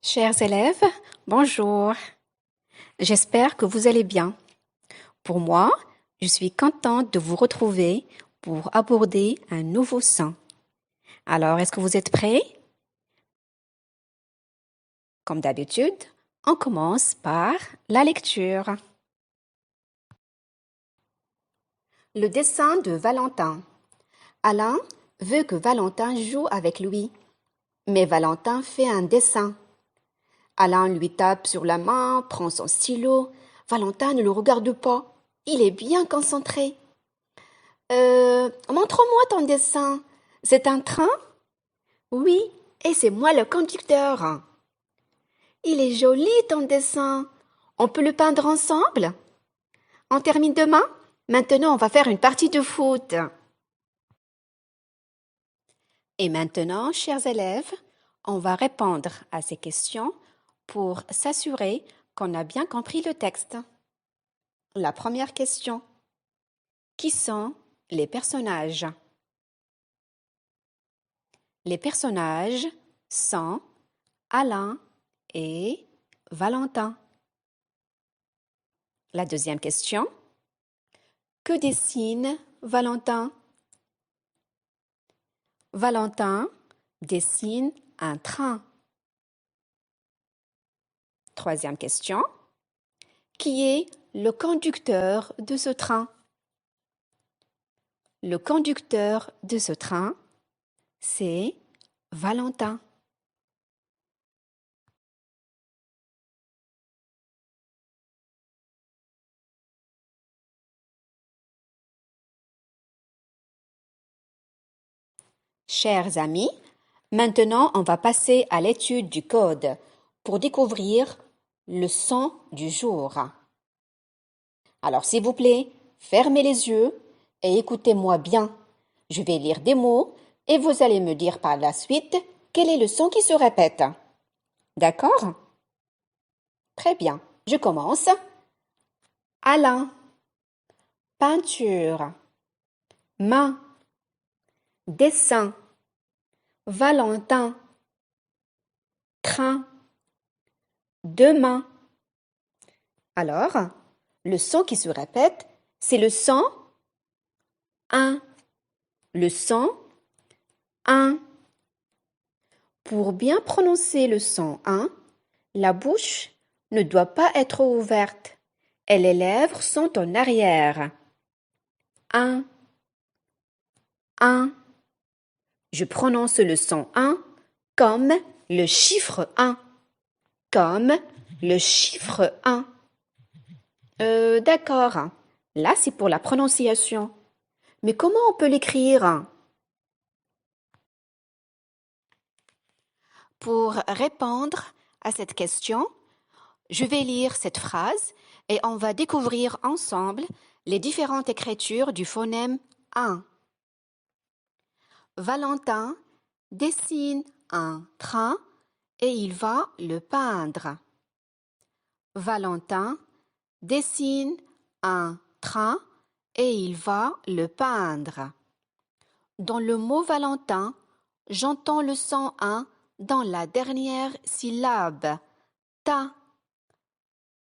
Chers élèves, bonjour. J'espère que vous allez bien. Pour moi, je suis contente de vous retrouver pour aborder un nouveau son. Alors, est-ce que vous êtes prêts? Comme d'habitude, on commence par la lecture. Le dessin de Valentin. Alain veut que Valentin joue avec lui, mais Valentin fait un dessin. Alain lui tape sur la main, prend son stylo. Valentin ne le regarde pas. Il est bien concentré. Montre-moi ton dessin. C'est un train? Oui, et c'est moi le conducteur. Il est joli ton dessin. On peut le peindre ensemble? On termine demain? Maintenant, on va faire une partie de foot. Et maintenant, chers élèves, on va répondre à ces questions pour s'assurer qu'on a bien compris le texte. La première question. Qui sont les personnages? Les personnages sont Alain et Valentin. La deuxième question. Que dessine Valentin? Valentin dessine un train. Troisième question. Qui est le conducteur de ce train? Le conducteur de ce train, c'est Valentin. Chers amis, maintenant on va passer à l'étude du code pour découvrir le son du jour. Alors s'il vous plaît, fermez les yeux et écoutez-moi bien. Je vais lire des mots et vous allez me dire par la suite quel est le son qui se répète. D'accord? Très bien, je commence. Alain, peinture, main, dessin, Valentin, train, demain. Alors, le son qui se répète, c'est le son un. Le son un. Pour bien prononcer le son un, la bouche ne doit pas être ouverte et les lèvres sont en arrière. Un. Un. Je prononce le son un comme le chiffre un. Comme le chiffre un. D'accord. Là, c'est pour la prononciation. Mais comment on peut l'écrire? Pour répondre à cette question, je vais lire cette phrase et on va découvrir ensemble les différentes écritures du phonème un. Valentin dessine un train et il va le peindre. Valentin dessine un train et il va le peindre. Dans le mot Valentin, j'entends le son un dans la dernière syllabe. Ta,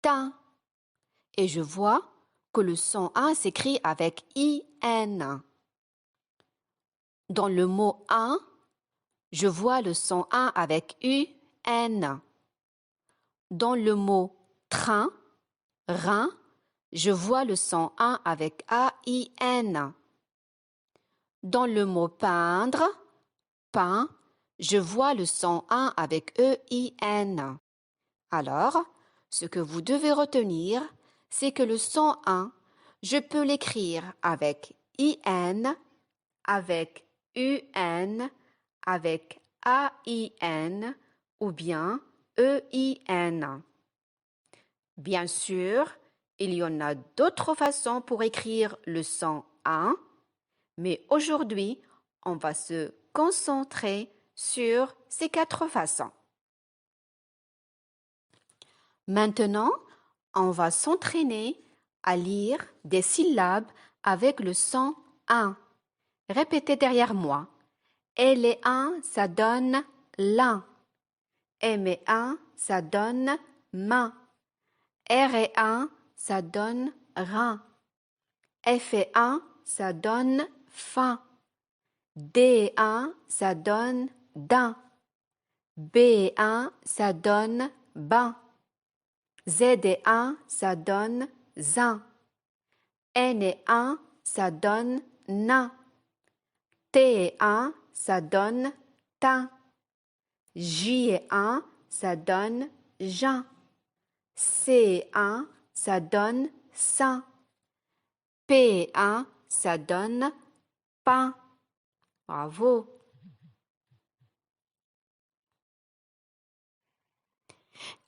ta. Et je vois que le son un s'écrit avec IN. Dans le mot un, je vois le son un avec UN. Dans le mot train, rein, je vois le son un avec AIN. Dans le mot peindre, peint, je vois le son un avec EIN. Alors, ce que vous devez retenir, c'est que le son un, je peux l'écrire avec IN, avec UN, avec AIN ou bien EIN. Bien sûr, il y en a d'autres façons pour écrire le son un, mais aujourd'hui, on va se concentrer sur ces 4 façons. Maintenant, on va s'entraîner à lire des syllabes avec le son un. Répétez derrière moi. Et les un, ça donne l'un. Et mais un, ça donne main. R et 1, ça donne rein. F et 1, ça donne fin. D et 1, ça donne daim. B et 1, ça donne bain. Z et 1, ça donne zin. N et 1, ça donne nain. T et 1, ça donne tin. J et 1, ça donne jeun. C et 1, ça donne sein. P et 1, ça donne pain. Bravo.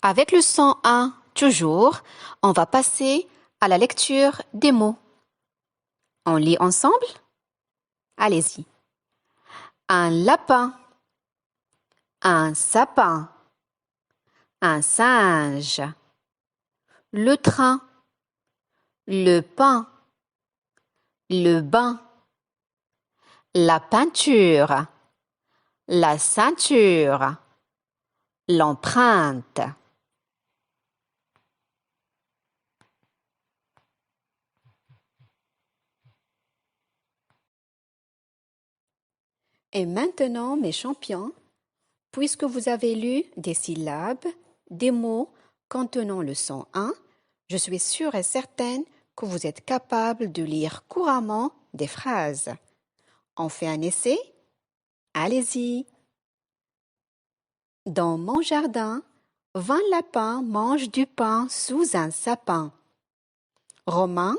Avec le son 1, toujours, on va passer à la lecture des mots. On lit ensemble? Allez-y. Un lapin, un sapin, un singe, le train, le pain, le bain, la peinture, la ceinture, l'empreinte. Et maintenant, mes champions, puisque vous avez lu des syllabes, des mots contenant le son 1, je suis sûre et certaine que vous êtes capables de lire couramment des phrases. On fait un essai? Allez-y! Dans mon jardin, 20 lapins mangent du pain sous un sapin. Romain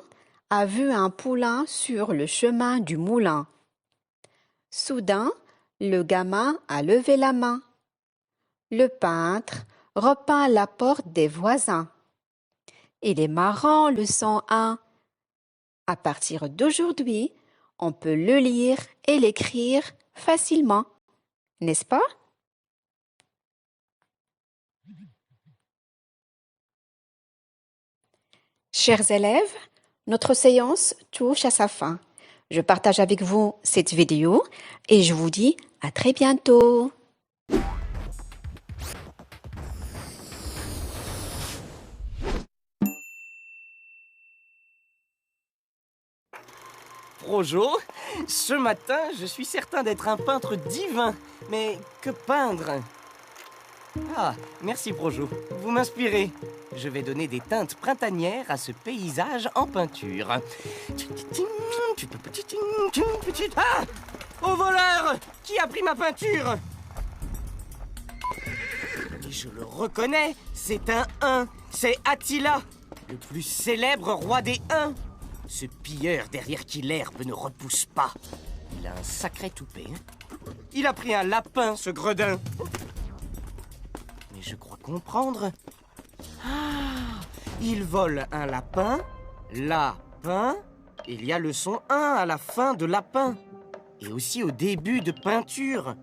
a vu un poulain sur le chemin du moulin. Soudain, le gamin a levé la main. Le peintre repeint la porte des voisins. Il est marrant le son 1. À partir d'aujourd'hui, on peut le lire et l'écrire facilement, n'est-ce pas? Chers élèves, notre séance touche à sa fin. Je partage avec vous cette vidéo et je vous dis à très bientôt. Projo, ce matin, je suis certain d'être un peintre divin. Mais que peindre? Ah, merci Projo, vous m'inspirez. Je vais donner des teintes printanières à ce paysage en peinture. Ah! Au voleur! Qui a pris ma peinture? Et je le reconnais, c'est un Hun, c'est Attila, le plus célèbre roi des Huns. Ce pilleur derrière qui l'herbe ne repousse pas. Il a un sacré toupet. Il a pris un lapin, ce gredin. Mais je crois comprendre. Ah, il vole un lapin, lapin. Il y a le son 1 à la fin de lapin. Et aussi au début de peinture.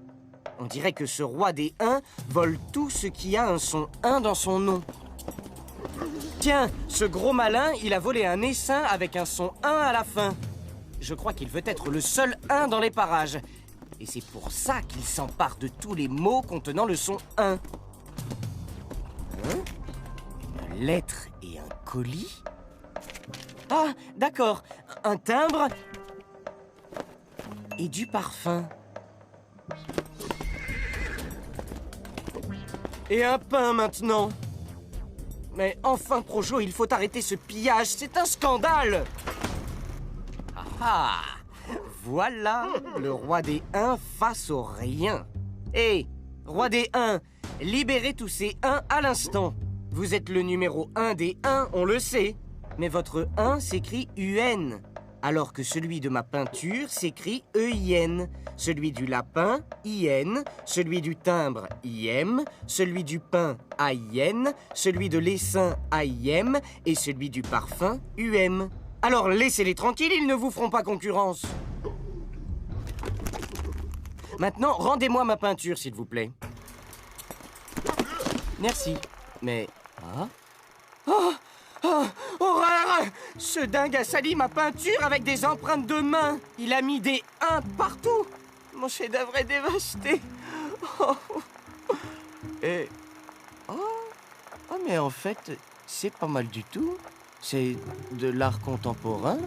On dirait que ce roi des Huns vole tout ce qui a un son 1 dans son nom. Tiens, ce gros malin, il a volé un essaim avec un son 1 à la fin. Je crois qu'il veut être le seul 1 dans les parages. Et c'est pour ça qu'il s'empare de tous les mots contenant le son 1. Une lettre et un colis? Ah, d'accord. Un timbre et du parfum. Et un pain maintenant. Mais enfin, Projo, il faut arrêter ce pillage, c'est un scandale! Ah! Voilà le roi des Huns face au rien. Hé, roi des Huns, libérez tous ces Huns à l'instant. Vous êtes le numéro 1 des Huns, on le sait. Mais votre 1 s'écrit UN, alors que celui de ma peinture s'écrit EIN. Celui du lapin, IN, celui du timbre, IM, celui du pain, AIN, celui de l'essaim, AIM, et celui du parfum, UM. Alors laissez-les tranquilles, ils ne vous feront pas concurrence. Maintenant, rendez-moi ma peinture, s'il vous plaît. Merci. Mais... Ah? Oh! Oh! Horreur! Ce dingue a sali ma peinture avec des empreintes de main. Il a mis des 1 partout. Mon chef-d'œuvre est dévasté. Oh. Et... Oh! mais en fait, c'est pas mal du tout. C'est de l'art contemporain.